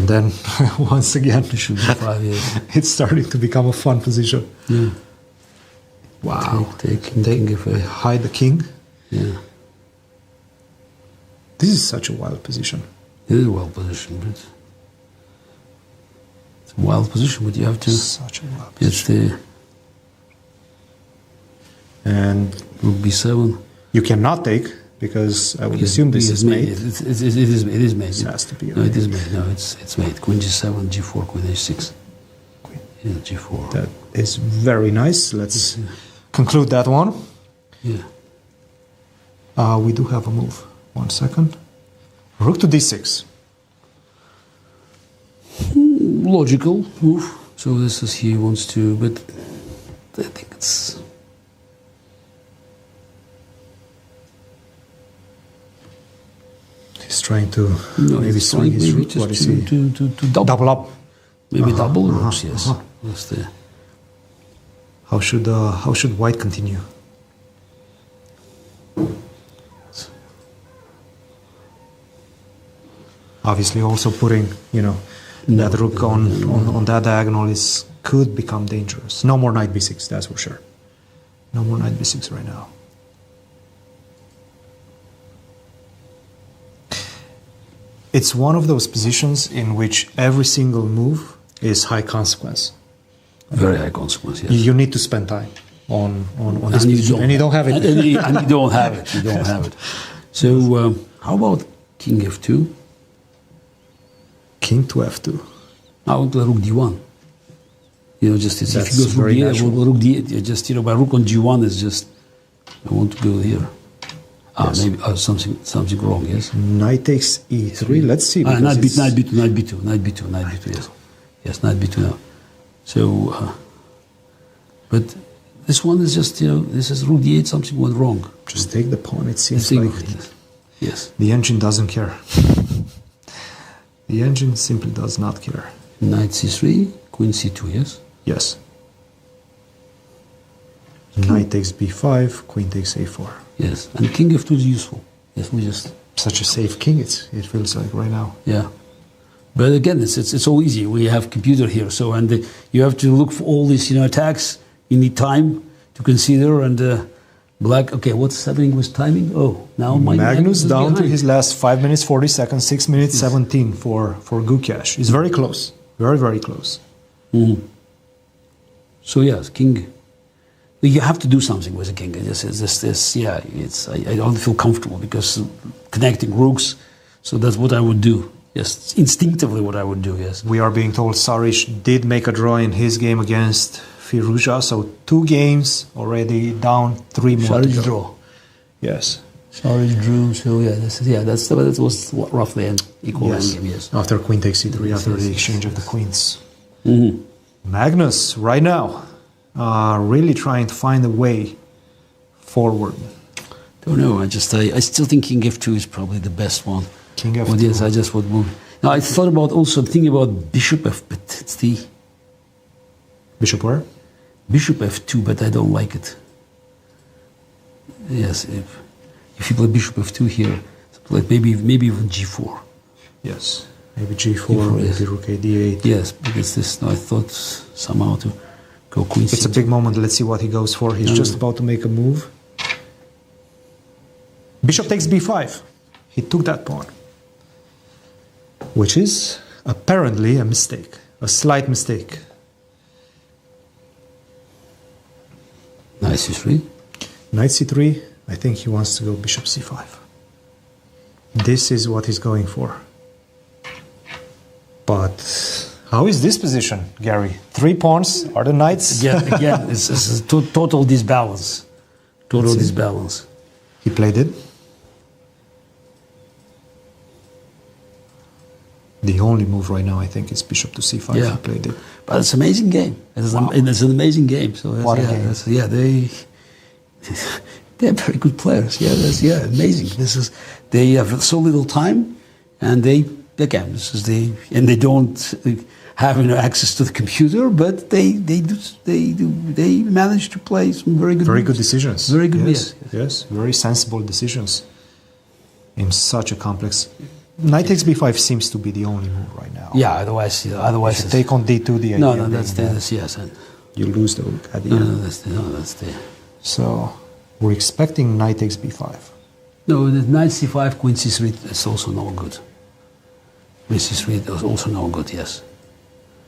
And then, once again, Bishop d5, yes. it's starting to become a fun position. Yeah. Wow. Take king f8. Hide the king. Yeah. This is such a wild position. It is a wild position, but it's a wild position, but you have to. Such a wild It's position. And rook b7. you cannot take, because I would assume this is mate. It is made. This has to be a No, it mate. is made. No, it's made. Queen g7, g4, queen h6. Queen. Yeah, g4. That is very nice. Let's conclude that one. Yeah. We do have a move. 1 second. Rook to d6. Logical move. So this is he wants to, but I think it's. He's trying to No, maybe he's swing trying his maybe rook. just What is he? to double. Double up. Maybe Uh-huh, double uh-huh, rooks, yes. uh-huh. That's the. How should white continue? Obviously, also putting that rook on that diagonal could become dangerous. No more knight b6, that's for sure. No more knight b6 right now. It's one of those positions in which every single move is high consequence. Very high consequence, yes. You need to spend time on this And you position, and you don't have it. And you don't have it. You don't have it. So, how about king f2? King to f2. How about rook d1? Just if That's he goes rook very d8, natural. rook d8, just by rook on g1 is just. I want to go here. Yes. Maybe something wrong. Yes. Knight takes e3. Let's see. because Knight it's- b2. Yes, knight b2 now. So, but this one is just this is rook d8. Something went wrong. Just take the pawn. It seems Think like of it. Yes. the engine doesn't care. The engine simply does not care. Knight c3, queen c2. Yes. Yes. Knight takes b5, queen takes a4. Yes. And king f2 is useful. Yes, we just. Such a safe king, it feels like right now. Yeah, but again, it's all easy. We have computer here, so you have to look for all these attacks. You need time to consider and black. Okay, what's happening with timing? Oh, now Magnus is down to behind. his last 5 minutes 40 seconds, 6 minutes 17 for Gukesh. It's very close, very very close. Mhm. So yes, king. You have to do something with the king. I don't feel comfortable because connecting rooks. So that's what I would do. Yes, instinctively what I would do. Yes. We are being told Saric did make a draw in his game against Firuza, so 2 games already down, 3 more to Saric go. draw. Yes. Saric drew. So that was roughly an equal Yes. endgame. Yes. After queen takes c3, after the exchange of the queens. Mm-hmm. Magnus, right now, really trying to find a way forward. Don't know. I still think king f2 is probably the best one. King f2. But yes, I just would move. Now I thought about also thinking about bishop f, but it's the Bishop where? bishop f2, but I don't like it. Yes, if you play bishop f2 here, like maybe even g4. Yes. Maybe g4, G4, maybe yes. rook a d8. Yes, but it's this. No, I thought somehow to go queen. It's a c2. big moment. Let's see what he goes for. He's just about to make a move. Bishop takes b5. He took that pawn, which is apparently a mistake, a slight mistake. Knight c3. Knight c3, I think he wants to go bishop c5. This is what he's going for. But how is this position, Gary? 3 pawns are the knights. Again, it's a total disbalance. Total That's it. disbalance. He played it. The only move right now, I think, is bishop to c5. Yeah. He played it. But it's an amazing game. It's an amazing game. So What a game. they're very good players. Amazing. They have so little time, and they don't have access to the computer, but they manage to play some very good moves. Decisions. Very good, Yes, yes. yes, very sensible decisions in such a complex Knight takes b5 seems to be the only move right now. Yeah, otherwise If it's, you take on d2, the idea no, being that's that yes. you lose the rook at the No, end. that's the. So we're expecting knight takes b5. No, the knight c5, queen c3 is also no good. Queen c3 is also no good. Yes.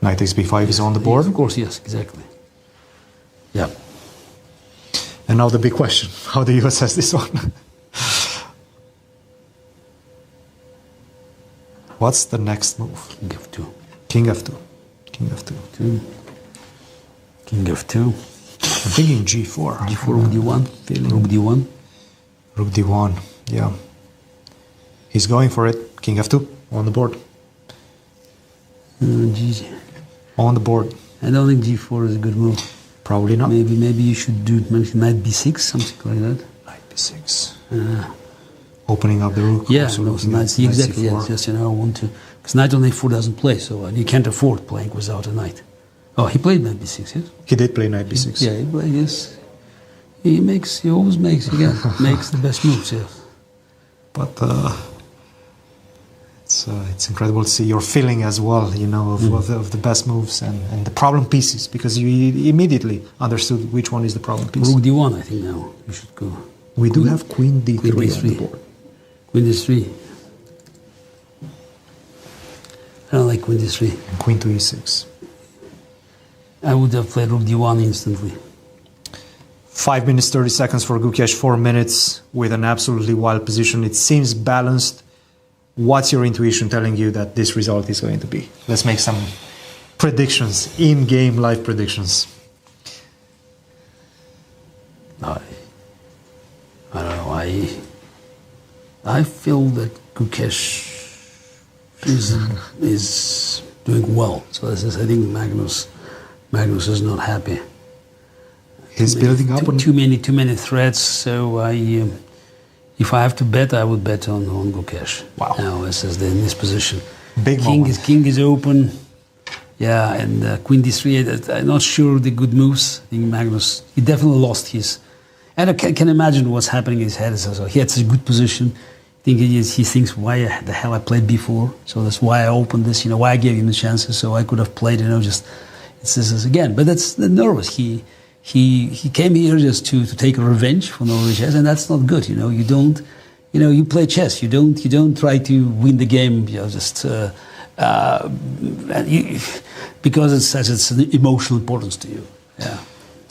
Knight takes b5 is on the board. Of course, yes, exactly. Yeah. And now the big question: how do you assess this one? What's the next move? King f2. King f2. King f2. King f2. I'm thinking g4. G4, rook d1. Feeling Rook d1. Rook d1. Yeah. He's going for it. King f2 on the board. G. On the board. I don't think g4 is a good move. Probably not. Maybe you should do knight b6, something like that. Knight b6. Opening up the rook. Yeah, also no, looking knight at c, exactly. c4. Yes, yes, I want to, because knight on a4 doesn't play, so you can't afford playing without a knight. Oh, he played knight b6, yes. He did play knight b6. Yeah, he played, yes. He always makes the best moves, yes. But it's incredible to see your feeling as well, you know, of the best moves and the problem pieces, because you immediately understood which one is the problem piece. Rook d1, I think now we should go. We do have queen d3 Queen on d3. the board. Queen d3. I don't like queen d3. And queen to e6. I would have played rook d1 instantly. 5 minutes 30 seconds for Gukesh, 4 minutes with an absolutely wild position. It seems balanced. What's your intuition telling you that this result is going to be? Let's make some predictions, in-game live predictions. I don't know. I feel that Gukesh is doing well. So this is, I think Magnus is not happy. He's building up on too many threats. So if I have to bet, I would bet on Gukesh. Wow. Now in this position, Big king moment. is open. Yeah, and queen d3. I'm not sure the good moves. I think Magnus, he definitely lost his. And I can imagine what's happening in his head. So he had such a good position. I think he thinks, why the hell I played before? So that's why I opened this. You know, why I gave him the chances. So I could have played. You know, just it's this again. But that's the nervous. He came here just to take a revenge for no chess, and that's not good. You know, you don't. You know, you play chess. You don't try to win the game. You know, just because it's an emotional importance to you. Yeah.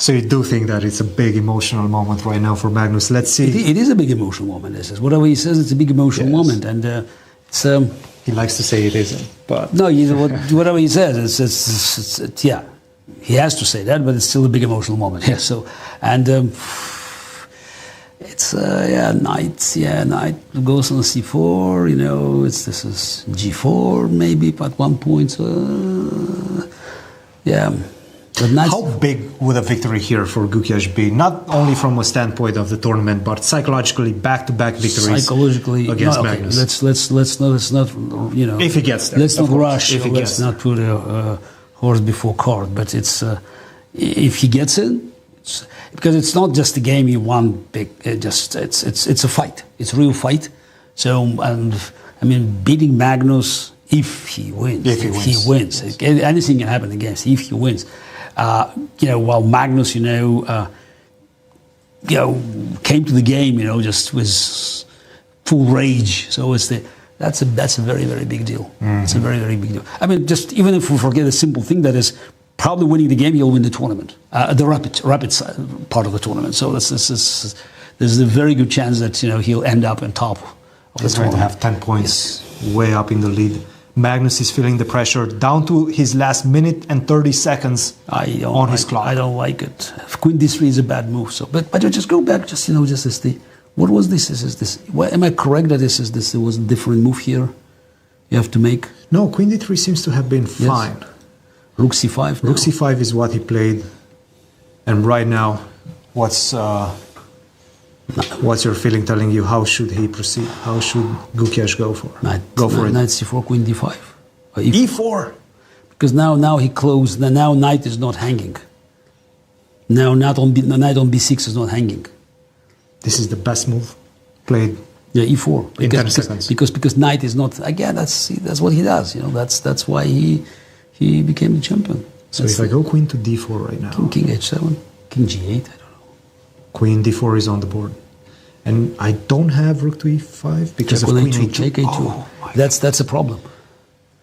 So you do think that it's a big emotional moment right now for Magnus. Let's see. It is a big emotional moment. This is whatever he says. It's a big emotional moment, and it's. He likes to say it isn't, but No, whatever he says, it's yeah. He has to say that, but it's still a big emotional moment. Yeah. So and it's knight goes on c4. You know, this is g4 maybe at one point. Yeah. But how big would a victory here for Gukesh be? Not only from a standpoint of the tournament, but psychologically, back-to-back victories. Psychologically, against no, okay, Magnus. let's not you know. If he gets there, let's not of course, rush. if he Let's gets not put a horse before cart. But it's if he gets in, because it's not just a game you won. It's a fight. It's a real fight. So and I mean beating Magnus if he wins. Anything can happen against if he wins. You know, while Magnus, came to the game, just with full rage. So that's a very, very big deal. Mm-hmm. It's a very, very big deal. I mean, just even if we forget a simple thing that is probably winning the game, he'll win the tournament, the rapid part of the tournament. So there's a very good chance that he'll end up on top of the tournament. He's going to have 10 points way up in the lead. Magnus is feeling the pressure down to his last minute and 30 seconds on his clock. I don't like it. Queen d3 is a bad move. So, but you just go back, just as what was this? Is this? Am I correct that this? There was a different move here. You have to make. No, Queen d3 seems to have been fine. Yes. Rook c5. Rook c5 is what he played, and right now, what's your feeling telling you? How should he proceed? How should Gukesh go for? Go for it. Knight c4, queen d5. E4. Because now he closed. Now knight is not hanging. Now knight on b6 is not hanging. This is the best move played Yeah, e4. In 10 seconds. Because knight is not, again, that's what he does. That's why he became the champion. So if I go queen to d4 right now. King h7, king g8, I don't know. Queen d4 is on the board. And I don't have rook to e5 because Check of on queen a2, a2. check a2. Oh, That's a problem.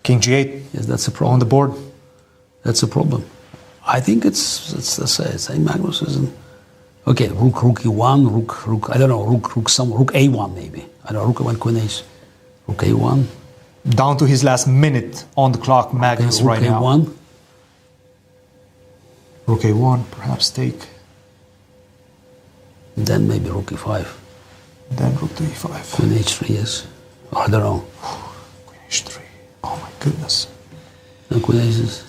king g8 Yes, that's a problem. on the board. That's a problem. I think it's St. Magnus isn't. Okay, rook e1, rook, I don't know, rook a1 maybe. I don't know, rook a1, queen h, rook a1. Down to his last minute on the clock, Magnus Okay, right rook now. a1. Rook a1, perhaps take. Then maybe rook e5. Then rook to e5. Queen h3, yes. I don't know. Queen h3. Oh my goodness. No, queen h6.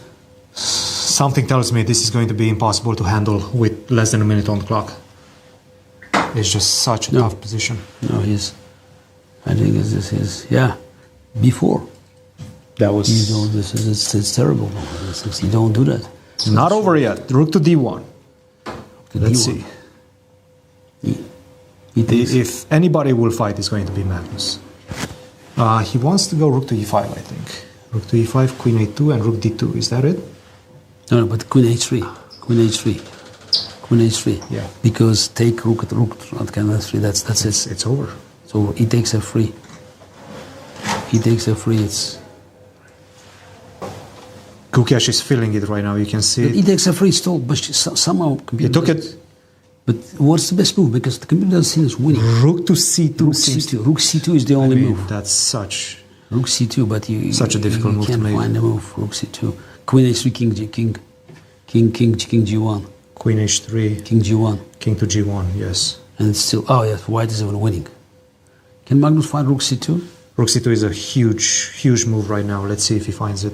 Something tells me this is going to be impossible to handle with less than a minute on the clock. It's just such a tough position. No, I think this is, yeah, before. That was It's terrible. You don't do that. not over yet. Rook to d1. Let's see. If anybody will fight, it's going to be Magnus. He wants to go rook to e5, I think. Rook to e5, queen a2, and rook d2. Is that it? No, but queen h3. Queen h3. Queen h3. Yeah. Because take rook at f3. That's it. It's over. So he takes f3. He takes f3. It's. Gukesh is feeling it right now. You can see He it. takes f3 still, but somehow. He took it. But what's the best move? Because the computer doesn't see us winning. Rook to c2. Rook seems c2. Rook c2 is the only move. That's such. Rook c2, but Such a difficult you move to can't make. find the move. Rook c2. Queen h3, king g1. Queen h3, King g1. king to g1, yes. And it's still, oh yes, white is even winning. Can Magnus find rook c2? Rook c2 is a huge move right now. Let's see if he finds it.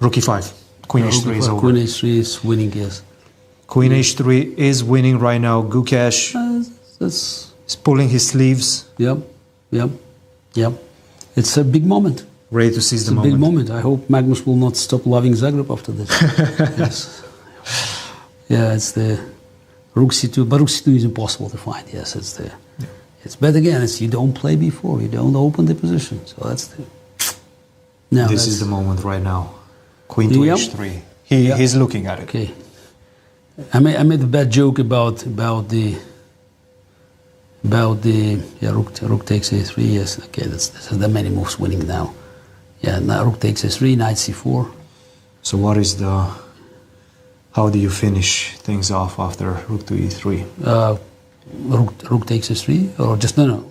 Rook e5. Queen h3 is over. Queen h3 is winning, yes. Queen h3 is winning right now. Gukesh That's, is pulling his sleeves, yep. It's a big moment. ready to seize It's the a moment. big moment. I hope Magnus will not stop loving Zagreb after this. Yes. Yeah, it's the rook c2, but rook c2 is impossible to find. Yes, it's the. Yeah. It's but again, it's you don't play before, you don't open the position. So that's the. No, This is the moment right now. Queen to Yep. h3. Yep. He's looking at it. Okay. I made a bad joke about the rook takes a3. Yes, okay. That's there are many moves winning now. Yeah, now rook takes a3, knight c4. So what is the? How do you finish things off after rook to e3? Rook takes a3, or just no.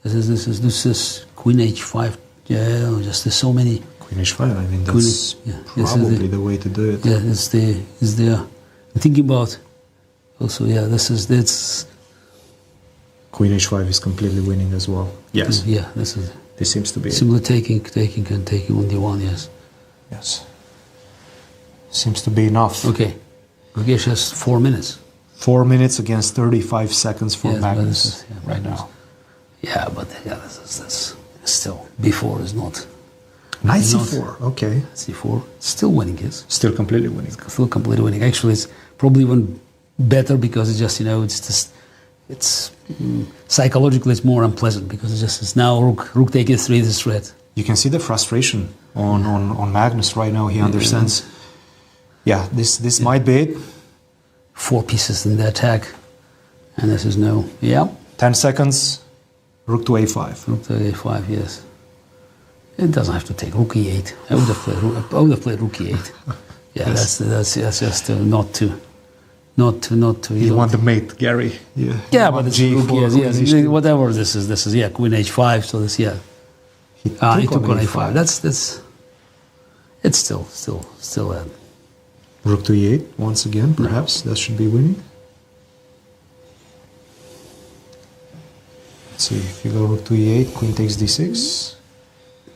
This is queen h5. Yeah, just there's so many. Queen h5. I mean that's probably the way to do it. Yeah, it's the. I'm thinking about. Also, yeah, that's. Queen h5 is completely winning as well. Yes. Yeah, this is. This seems to be it. Similar taking on d1, yes. Yes. Seems to be enough. Okay. Gukesh has 4 minutes. 4 minutes against 35 seconds for Yes, but Magnus this is- yeah, right Magnus. now. Yeah, but yeah, that's still before is not Knight Not- c4. Okay. c4. Still winning, yes. Still completely winning. Still completely winning. Actually, it's probably even better because it's just psychologically it's more unpleasant because it's now rook take a3 is threat. You can see the frustration on Magnus right now. He understands. Yeah, this might be it. 4 pieces in the attack, and this is no. Yeah. 10 seconds. Rook to a5. Rook to a5, yes. It doesn't have to take rook e8. I would have played rook e8. Yeah, Yes. that's just not to. You want the mate, Gary. Yeah. Yeah, You but want it's G4, rook, yes, queen yes, h2. whatever this is yeah, queen h5. So this yeah. He took on a5. That's it's still that. Rook to e8 once again. Perhaps that should be winning. Let's see. If you go rook to e8, queen takes d6.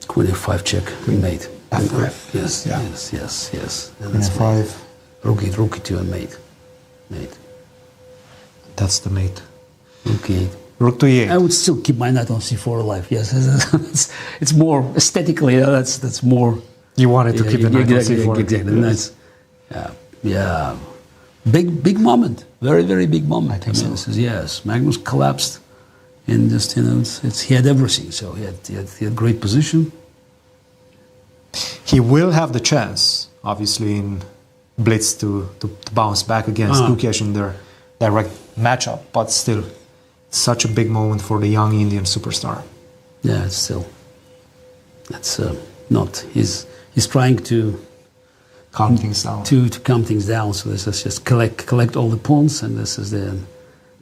Queen f5 check. Queen mate. F5. Yes, Yeah. yes. And Queen that's f5. rook e2 and mate. That's the mate. Rook e8. Rook to e8. I would still keep my knight on c4 alive. Yes, it's more aesthetically. That's more. You wanted to keep the knight on exactly, c4. Exactly. Yes. Nice. Yeah. Big moment. Very big moment. I think so. This is, yes, Magnus collapsed and just he had everything. So he had great position. He will have the chance, obviously, in blitz to bounce back against Gukesh in their direct matchup, but still, such a big moment for the young Indian superstar. Yeah, it's still. That's not. He's trying to calm things down. To calm things down. So this is just collect all the pawns, and this is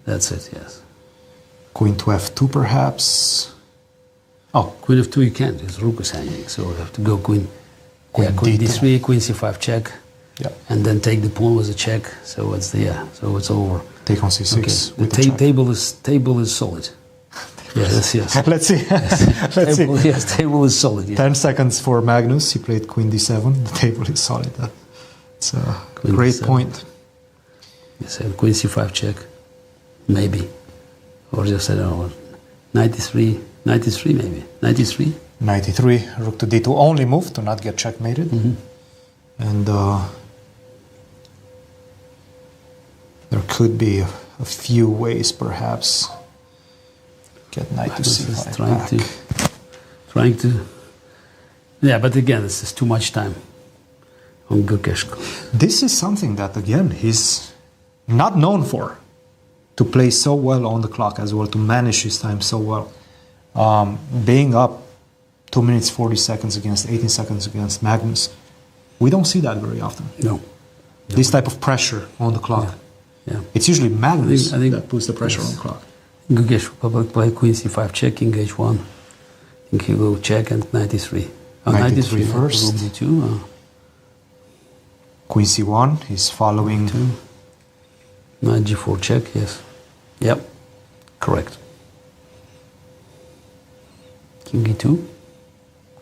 that's it. Yes. Queen to f2, perhaps. Oh, Queen f2 you can't. His rook is hanging, so we have to go queen. Queen d3, queen c5 check. Yeah. And then take the pawn with a check. So it's so it's over. Take on c6. Okay. With the table is solid. Yes. Let's see. Let's see. Yes, table is solid. Yeah. 10 seconds for Magnus. He played queen d7. The table is solid. It's a Queen great d7. point. Yes, and queen c5 check, maybe, or just I don't know, 93 maybe, 93. 93. Rook to d2. Only move to not get checkmated. And there could be a few ways, perhaps. Get knight to c5 trying to. Yeah, but again, this is too much time on Gukesh. This is something that, again, he's not known for. To play so well on the clock as well, to manage his time so well. Being up 2 minutes 40 seconds against 18 seconds against Magnus, we don't see that very often. No. This type of pressure on the clock. Yeah. It's usually Magnus I think that puts the pressure on the clock. Gukesh will probably play queen c5 check, king h1. I think he will check and 93. 93 first. Rook d2. Queen c1, he's following. Knight g4 check, yes. Yep, correct. King e2,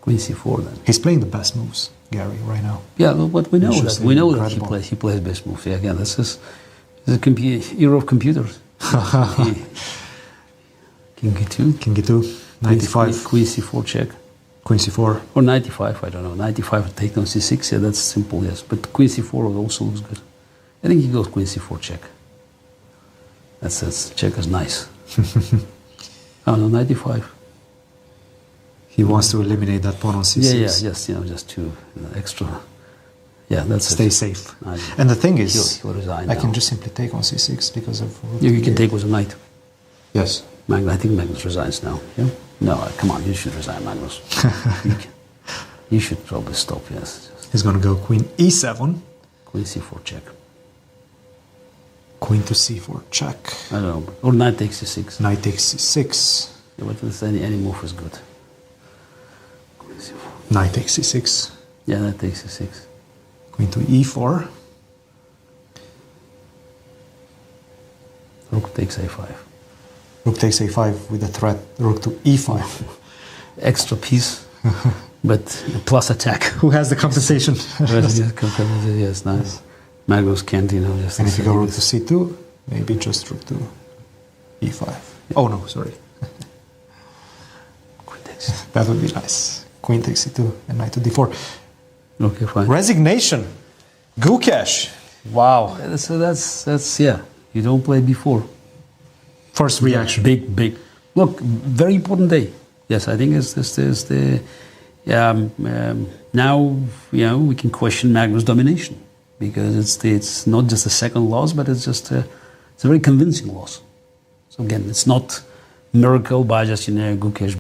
queen c4 then. He's playing the best moves, Gary, right now. Yeah, but we know It's that. We know that incredible. he plays best moves. Yeah, again, this is the era of computers. King e2. King e2, 95. Queen c4 check. Queen c4. Or 95, I don't know. 95 take on c6, yeah, that's simple, yes. But queen c4 also looks good. I think he goes queen c4 check. That's check is nice. Oh no, 95. He wants to eliminate that pawn on c6. Yeah, just just two extra. Yeah, that's Stay it. safe. I- And the thing is, he'll resign I now. can just simply take on c6 because of... You can take with a knight. Yes. I think Magnus resigns now. Yeah? No, come on, you should resign, Magnus. You should probably stop, yes. He's going to go queen e7. Queen c4 check. Queen to c4 check. I don't know. Or knight takes c6. Knight takes c6. Yeah, but it's any move is good. Queen c4. Knight takes c6. Yeah, knight takes c6. Queen to e4. Rook takes a5. Rook takes a5 with the threat. Rook to e5. Extra piece, but plus attack. Who has the compensation? Yes, nice. Magnus can't, just... And if you go rook to c2, maybe just rook to e5. Oh no, sorry. Queen takes. That would be nice. Queen takes c2 and knight to d4. Okay, fine. Resignation. Gukesh. Wow. So that's yeah. You don't play before. First reaction. Big. Look, very important day. Yes, I think it's the now we can question Magnus' domination because it's not just a second loss, but it's a very convincing loss. So again, it's not miracle by just Gukesh